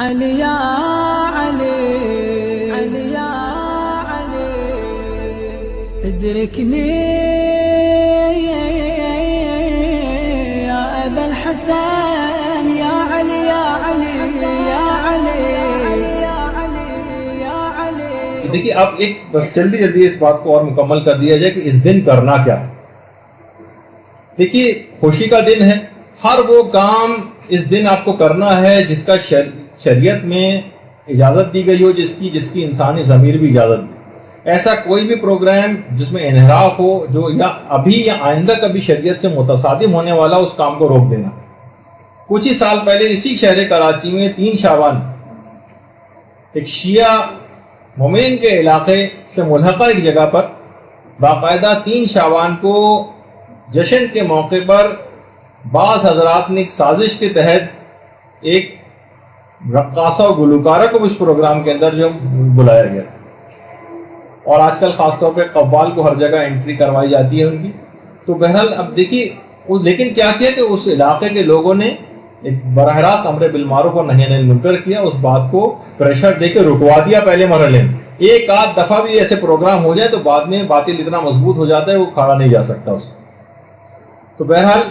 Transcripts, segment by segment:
علی یا علی علی یا علی ادركني يا أبا الحسن يا علي يا علي يا علي يا علي يا علي. دیکھیے اب ایک بس جلدی جلدی اس بات کو اور مکمل کر دیا جائے کہ اس دن کرنا کیا. دیکھیے خوشی کا دن ہے، ہر وہ کام اس دن آپ کو کرنا ہے جس کا شریعت میں اجازت دی گئی ہو، جس کی انسانی ضمیر بھی اجازت دی. ایسا کوئی بھی پروگرام جس میں انحراف ہو، جو یا ابھی یا آئندہ کبھی شریعت سے متصادم ہونے والا، اس کام کو روک دینا. کچھ ہی سال پہلے اسی شہر کراچی میں 3 شعبان ایک شیعہ مومن کے علاقے سے ملحقہ ایک جگہ پر باقاعدہ 3 شعبان کو جشن کے موقع پر بعض حضرات نے ایک سازش کے تحت ایک رقاصہ و گلوکارہ کو اس پروگرام کے اندر جو بلایا گیا، اور آج کل خاص طور پہ قوال کو ہر جگہ انٹری کروائی جاتی ہے ان کی. تو بہرحال اب دیکھیے لیکن کیا کیا کہ اس علاقے کے لوگوں نے ایک براہ راست امر بالمعروف اور نہی عن المنکر کیا، اس بات کو پریشر دے کے رکوا دیا پہلے مرحلے میں. ایک آدھ دفعہ بھی ایسے پروگرام ہو جائے تو بعد میں باطل اتنا مضبوط ہو جاتا ہے وہ کھڑا نہیں جا سکتا اس کو. تو بہرحال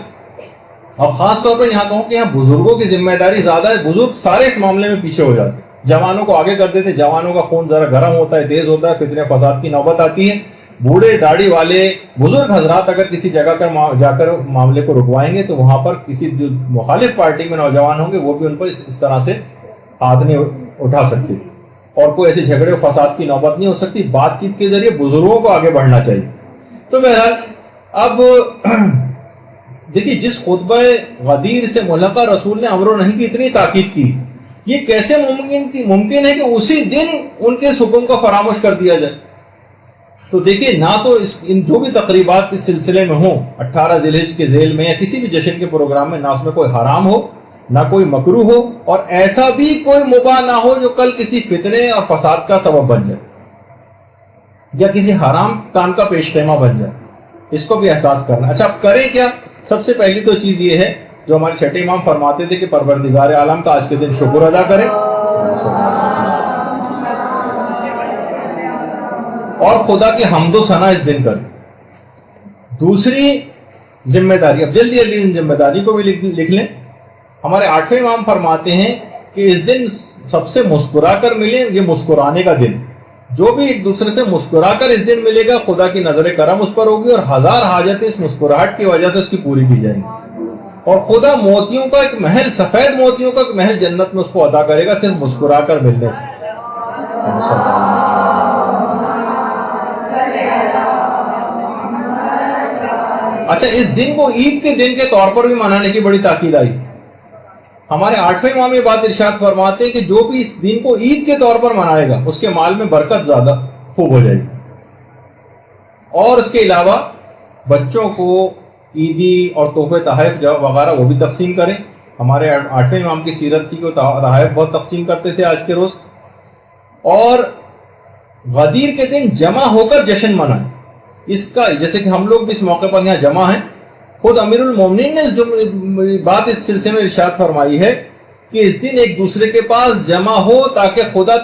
اب خاص طور پر یہاں کہوں کہ یہاں بزرگوں کی ذمہ داری زیادہ ہے. بزرگ سارے اس معاملے میں پیچھے ہو جاتے ہیں، جوانوں کو آگے کر دیتے. جوانوں کا خون ذرا گرم ہوتا ہے، تیز ہوتا ہے، فتنے فساد کی نوبت آتی ہے. بوڑھے داڑھی والے بزرگ حضرات اگر کسی جگہ پر جا کر معاملے کو رکوائیں گے تو وہاں پر کسی جو مخالف پارٹی میں نوجوان ہوں گے وہ بھی ان پر اس طرح سے ہاتھ نہیں اٹھا سکتے، اور کوئی ایسے جھگڑے و فساد کی نوبت نہیں ہو سکتی. بات چیت کے ذریعے بزرگوں کو آگے بڑھنا چاہیے. تو بہرحال اب دیکھیے جس خطبہ غدیر سے ملحقہ رسول نے امر و نہی کی اتنی تاکید کی، یہ کیسے ممکن ہے کہ اسی دن ان کے اس حکم کو فراموش کر دیا جائے؟ تو دیکھیے نہ تو ان جو بھی تقریبات اس سلسلے میں ہوں 18 ذی الحجہ کے ذیل میں یا کسی بھی جشن کے پروگرام میں، نہ اس میں کوئی حرام ہو نہ کوئی مکروہ ہو، اور ایسا بھی کوئی مباح نہ ہو جو کل کسی فتنے اور فساد کا سبب بن جائے یا کسی حرام کام کا پیش خیمہ بن جائے. اس کو بھی احساس کرنا. اچھا اب کریں کیا؟ سب سے پہلی تو چیز یہ ہے جو ہمارے چھٹے امام فرماتے تھے کہ پروردگار عالم کا آج کے دن شکر ادا کریں اور خدا کی حمد و ثنا اس دن کریں. دوسری ذمہ داری، اب جلدی جلدی ان ذمہ داری کو بھی لکھ لیں. ہمارے 8ویں امام فرماتے ہیں کہ اس دن سب سے مسکرا کر ملیں. یہ مسکرانے کا دن، جو بھی ایک دوسرے سے مسکرا کر اس دن ملے گا خدا کی نظر کرم اس پر ہوگی، اور 1000 حاجتیں اس مسکراہٹ کی وجہ سے اس کی پوری کی جائیں گی. اور خدا موتیوں کا ایک محل، سفید موتیوں کا ایک محل جنت میں اس کو عطا کرے گا صرف مسکرا کر ملنے سے. اچھا اس دن کو عید کے دن کے طور پر بھی منانے کی بڑی تاکید آئی. ہمارے 8ویں امام یہ بات ارشاد فرماتے ہیں کہ جو بھی اس دن کو عید کے طور پر منائے گا اس کے مال میں برکت زیادہ خوب ہو جائے گی. اور اس کے علاوہ بچوں کو عیدی اور تحفے تحائف وغیرہ وہ بھی تقسیم کریں. ہمارے 8ویں امام کی سیرت تھی کہ تحائف بہت تقسیم کرتے تھے آج کے روز. اور غدیر کے دن جمع ہو کر جشن منائیں. اس کا جیسے کہ ہم لوگ بھی اس موقع پر یہاں جمع ہیں، خود امیر المومنین نے جو بات اس سلسلے میں ارشاد فرمائی ہے کہ اس دن ایک دوسرے کے پاس جمع ہو تاکہ خدا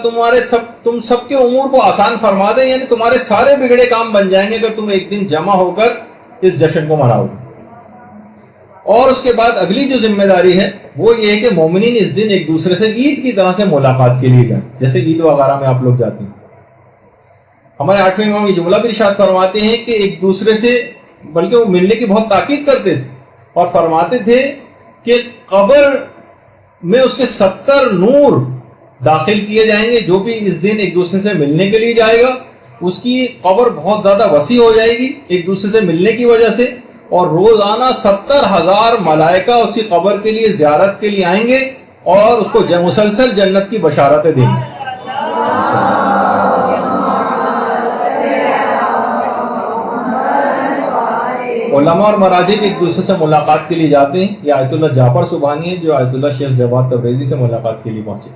تم سب کے امور کو آسان فرما دے. یعنی تمہارے سارے بگڑے کام بن جائیں گے اگر تم ایک دن جمع ہو کر اس جشن کو مناؤ. اور اس کے بعد اگلی جو ذمہ داری ہے وہ یہ ہے کہ مومنین اس دن ایک دوسرے سے عید کی طرح سے ملاقات کے لیے جائیں، جیسے عید وغیرہ میں آپ لوگ جاتے ہیں. ہمارے 8ویں امام یہ جملہ بھی ارشاد فرماتے ہیں کہ ایک دوسرے سے بلکہ وہ ملنے کی بہت تاکید کرتے تھے اور فرماتے تھے کہ قبر میں اس کے 70 نور داخل کیے جائیں گے. جو بھی اس دن ایک دوسرے سے ملنے کے لیے جائے گا اس کی قبر بہت زیادہ وسیع ہو جائے گی ایک دوسرے سے ملنے کی وجہ سے، اور روزانہ 70,000 ملائکہ اس کی قبر کے لیے زیارت کے لیے آئیں گے اور اس کو مسلسل جنت کی بشارتیں دیں گے. علماء اور مراجع ایک دوسرے سے ملاقات کے لیے جاتے ہیں. یہ آیت اللہ جعفر سبحانی ہے جو آیت اللہ شیخ جواد تبریزی سے ملاقات کے لیے پہنچے.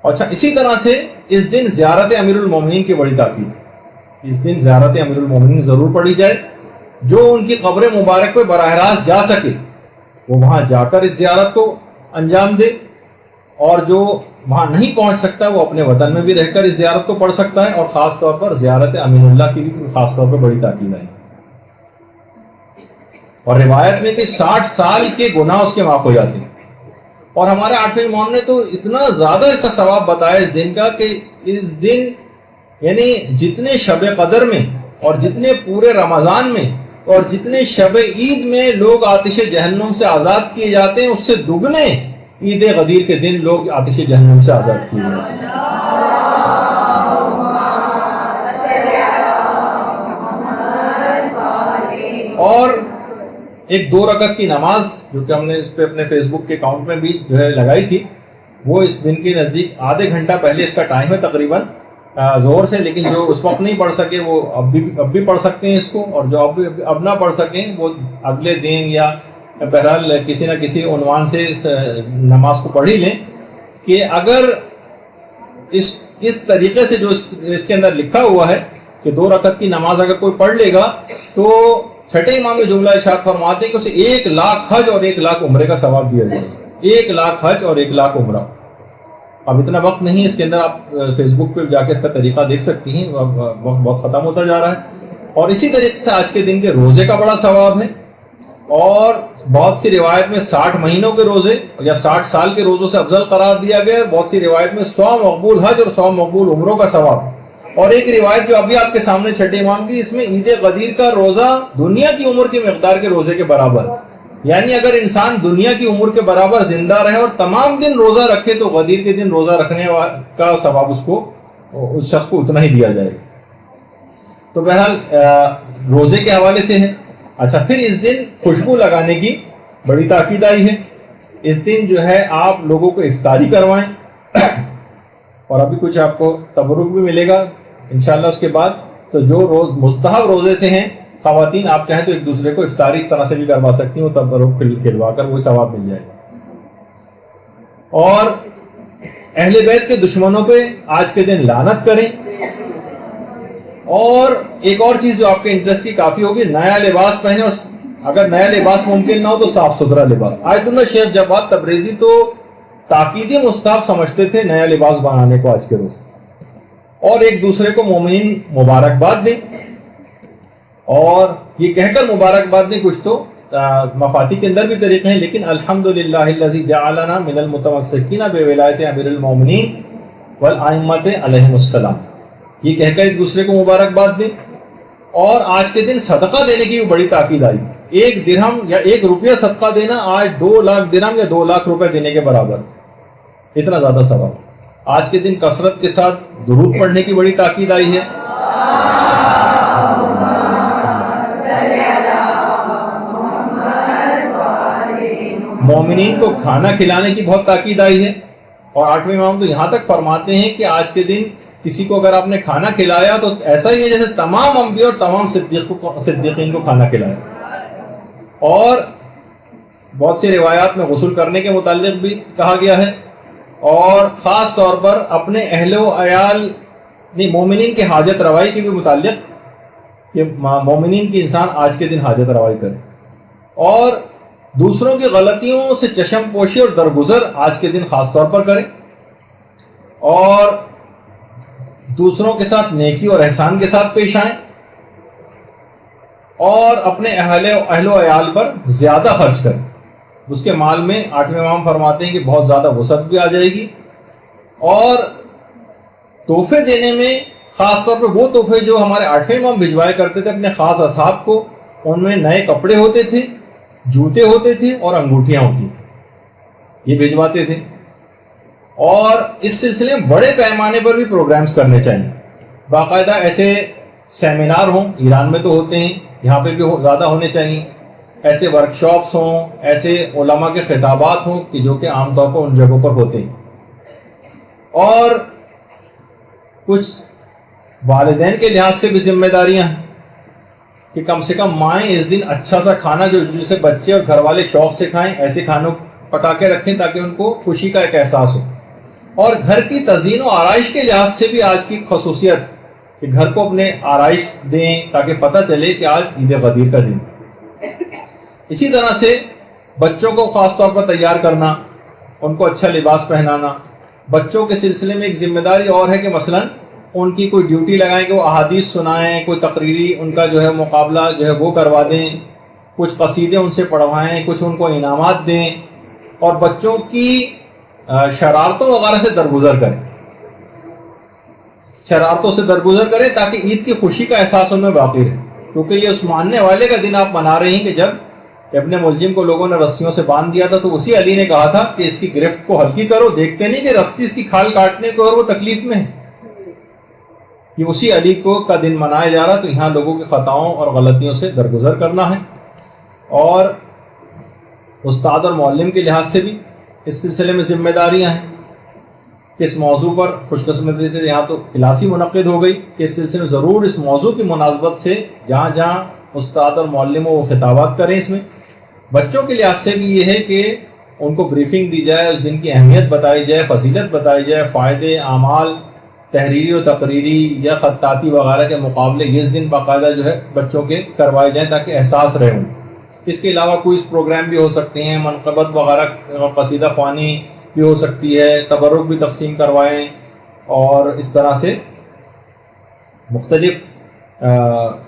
اچھا اسی طرح سے اس دن زیارت امیر المومنین کی بڑی تاکید ہے. اس دن زیارت امیر المومنین ضرور پڑھی جائے. جو ان کی قبر مبارک پہ براہ راست جا سکے وہ وہاں جا کر اس زیارت کو انجام دے. اور جو وہاں نہیں پہنچ سکتا وہ اپنے وطن میں بھی رہ کر اس زیارت کو پڑھ سکتا ہے، اور خاص طور پر زیارت امین اللہ کی بھی خاص طور پر بڑی تاکید آئی. اور روایت میں کہ 60 سال کے گناہ اس کے معاف ہو جاتے ہیں. اور ہمارے 8ویں امام نے تو اتنا زیادہ اس کا ثواب بتایا اس دن کا کہ اس دن یعنی جتنے شب قدر میں اور جتنے پورے رمضان میں اور جتنے شب عید میں لوگ آتش جہنم سے آزاد کیے جاتے ہیں اس سے دگنے عید غدیر کے دن لوگ آتش جہنم سے آزاد کیے جاتے ہیں. اور ایک 2 رکعت کی نماز جو کہ ہم نے اس پہ اپنے فیس بک کے اکاؤنٹ میں بھی جو ہے لگائی تھی، وہ اس دن کے نزدیک آدھے گھنٹہ پہلے اس کا ٹائم ہے تقریباً زور سے، لیکن جو اس وقت نہیں پڑھ سکے وہ اب بھی پڑھ سکتے ہیں اس کو، اور جو اب نہ پڑھ سکیں وہ اگلے دن یا بہرحال کسی نہ کسی عنوان سے اس نماز کو پڑھ ہی لیں. کہ اگر اس طریقے سے جو اس کے اندر لکھا ہوا ہے کہ 2 رکعت کی نماز اگر کوئی پڑھ لے گا تو چھٹے امام میں جملہ ارشاد فرماتے ہیں کہ اسے 1 لاکھ حج اور 1 لاکھ عمرے کا ثواب دیا جائے. 1 لاکھ حج اور 1 لاکھ عمرہ. اب اتنا وقت نہیں، اس کے اندر آپ فیس بک پہ جا کے اس کا طریقہ دیکھ سکتی ہیں، وقت بہت ختم ہوتا جا رہا ہے. اور اسی طریقے سے آج کے دن کے روزے کا بڑا ثواب ہے، اور بہت سی روایت میں 60 مہینوں کے روزے یا 60 سال کے روزوں سے افضل قرار دیا گیا. بہت سی روایت میں 100 مقبول حج اور 100 مقبول عمروں کا ثواب. اور ایک روایت جو ابھی آپ کے سامنے چھٹے امام کی، اس میں عید غدیر کا روزہ دنیا کی عمر کی مقدار کے روزے کے برابر، یعنی اگر انسان دنیا کی عمر کے برابر زندہ رہے اور تمام دن روزہ رکھے تو غدیر کے دن روزہ رکھنے کا ثواب اس شخص کو اتنا ہی دیا جائے. تو بہرحال روزے کے حوالے سے ہے. اچھا، پھر اس دن خوشبو لگانے کی بڑی تاکید آئی ہے. اس دن جو ہے آپ لوگوں کو افطاری کروائیں، اور ابھی کچھ آپ کو تبرک بھی ملے گا انشاءاللہ اس کے بعد. تو جو مستحب روزے سے ہیں خواتین، آپ چاہیں تو ایک دوسرے کو افطاری اس طرح سے بھی کروا سکتی ہیں، وہ تبرک کھلوا کر وہ ثواب مل جائے. اور اہل بیت کے دشمنوں پہ آج کے دن لعنت کریں. اور ایک اور چیز جو آپ کے انٹرسٹ کی کافی ہوگی، نیا لباس پہنے، اور اگر نیا لباس ممکن نہ ہو تو صاف ستھرا لباس. آیت اللہ شیخ جواد تبریزی تو تاکیدی مستحب سمجھتے تھے نیا لباس بنانے کو آج کے روز. اور ایک دوسرے کو مومنین مبارکباد دیں، اور یہ کہہ کر مبارکباد دیں. کچھ تو مفاتی کے اندر بھی طریقے ہیں، لیکن الحمدللہ الذی جعلنا من المتمسکین بولایت امیر المومنین والائمۃ علیہم السلام، یہ کہہ کر ایک دوسرے کو مبارکباد دیں. اور آج کے دن صدقہ دینے کی بھی بڑی تاکید آئی. 1 درہم یا 1 روپیہ صدقہ دینا آج 2 لاکھ درہم یا 2 لاکھ روپے دینے کے برابر، اتنا زیادہ ثواب. آج کے دن کثرت کے ساتھ درود پڑھنے کی بڑی تاکید آئی ہے. مومنین کو کھانا کھلانے کی بہت تاکید آئی ہے. اور 8ویں امام تو یہاں تک فرماتے ہیں کہ آج کے دن کسی کو اگر آپ نے کھانا کھلایا تو ایسا ہی ہے جیسے تمام انبیاء اور تمام صدیقین کو کھانا کھلایا. اور بہت سی روایات میں غسل کرنے کے متعلق بھی کہا گیا ہے، اور خاص طور پر اپنے اہل و عیال مومنین کے حاجت روائی کے بھی متعلق کہ مومنین کی انسان آج کے دن حاجت روائی کرے. اور دوسروں کی غلطیوں سے چشم پوشی اور درگزر آج کے دن خاص طور پر کریں، اور دوسروں کے ساتھ نیکی اور احسان کے ساتھ پیش آئیں، اور اپنے اہل و عیال پر زیادہ خرچ کریں. اس کے مال میں 8ویں امام فرماتے ہیں کہ بہت زیادہ وسعت بھی آ جائے گی. اور تحفے دینے میں خاص طور پہ وہ تحفے جو ہمارے 8ویں امام بھجوایا کرتے تھے اپنے خاص اصحاب کو، ان میں نئے کپڑے ہوتے تھے، جوتے ہوتے تھے اور انگوٹھیاں ہوتی تھیں، یہ بھجواتے تھے. اور اس سلسلے میں بڑے پیمانے پر بھی پروگرامز کرنے چاہیے. باقاعدہ ایسے سیمینار ہوں، ایران میں تو ہوتے ہیں، یہاں پہ بھی زیادہ ہونے چاہیے. ایسے ورکشاپس ہوں، ایسے علماء کے خطابات ہوں کہ جو کہ عام طور پر ان جگہوں پر ہوتے ہیں. اور کچھ والدین کے لحاظ سے بھی ذمہ داریاں ہیں کہ کم سے کم مائیں اس دن اچھا سا کھانا جسے بچے اور گھر والے شوق سے کھائیں، ایسے کھانوں پکا کے رکھیں تاکہ ان کو خوشی کا ایک احساس ہو. اور گھر کی تزئین و آرائش کے لحاظ سے بھی آج کی خصوصیت کہ گھر کو اپنے آرائش دیں تاکہ پتہ چلے کہ آج عید غدیر کا دن. اسی طرح سے بچوں کو خاص طور پر تیار کرنا، ان کو اچھا لباس پہنانا. بچوں کے سلسلے میں ایک ذمہ داری اور ہے کہ مثلاً ان کی کوئی ڈیوٹی لگائیں کہ وہ احادیث سنائیں, کوئی تقریری ان کا جو ہے مقابلہ جو ہے وہ کروا دیں, کچھ قصیدے ان سے پڑھوائیں, کچھ ان کو انعامات دیں, اور بچوں کی شرارتوں وغیرہ سے درگزر کریں, شرارتوں سے درگزر کریں تاکہ عید کی خوشی کا احساس ان میں باقی رہے. کیونکہ یہ اس ماننے والے کا دن آپ منا رہے ہیں کہ جب ابن ملجم کو لوگوں نے رسیوں سے باندھ دیا تھا تو اسی علی نے کہا تھا کہ اس کی گرفت کو ہلکی کرو, دیکھتے نہیں کہ رسی اس کی کھال کاٹنے کو اور وہ تکلیف میں ہے. یہ اسی علی کو کا دن منایا جا رہا, تو یہاں لوگوں کی خطاؤں اور غلطیوں سے درگزر کرنا ہے. اور استاد اور معلم کے لحاظ سے بھی اس سلسلے میں ذمہ داریاں ہیں. اس موضوع پر خوش قسمتی سے یہاں تو کلاس ہی منعقد ہو گئی کہ اس سلسلے میں ضرور اس موضوع کی مناسبت سے جہاں جہاں استاد اور معلم وہ خطابات کریں. اس میں بچوں کے لحاظ سے بھی یہ ہے کہ ان کو بریفنگ دی جائے, اس دن کی اہمیت بتائی جائے, فضیلت بتائی جائے, فائدے, اعمال, تحریری و تقریری یا خطاطی وغیرہ کے مقابلے اس دن باقاعدہ جو ہے بچوں کے کروائے جائیں تاکہ احساس رہے ان. اس کے علاوہ کوئی پروگرام بھی ہو سکتے ہیں, منقبت وغیرہ, قصیدہ خوانی بھی ہو سکتی ہے, تبرک بھی تقسیم کروائیں, اور اس طرح سے مختلف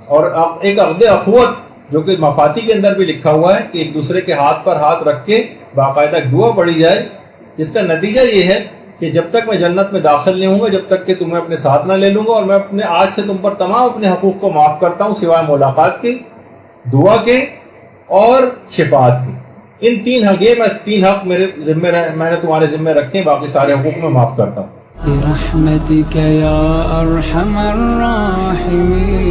اور ایک عقد اخوت جو کہ مفاتی کے اندر بھی لکھا ہوا ہے کہ ایک دوسرے کے ہاتھ پر ہاتھ رکھ کے باقاعدہ دعا پڑھی جائے, جس کا نتیجہ یہ ہے کہ جب تک میں جنت میں داخل نہیں ہوں گا جب تک کہ تمہیں اپنے ساتھ نہ لے لوں گا, اور میں اپنے آج سے تم پر تمام اپنے حقوق کو معاف کرتا ہوں سوائے ملاقات کے, دعا کے اور شفاعت کے. ان تین حق میرے ذمہ میں نے تمہارے ذمہ رکھے, باقی سارے حقوق میں معاف کرتا ہوں. برحمتك يا أرحم الراحمين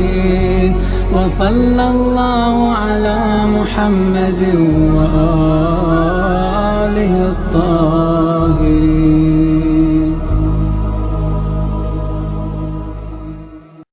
وصلى الله على محمد وآله الطاهرين.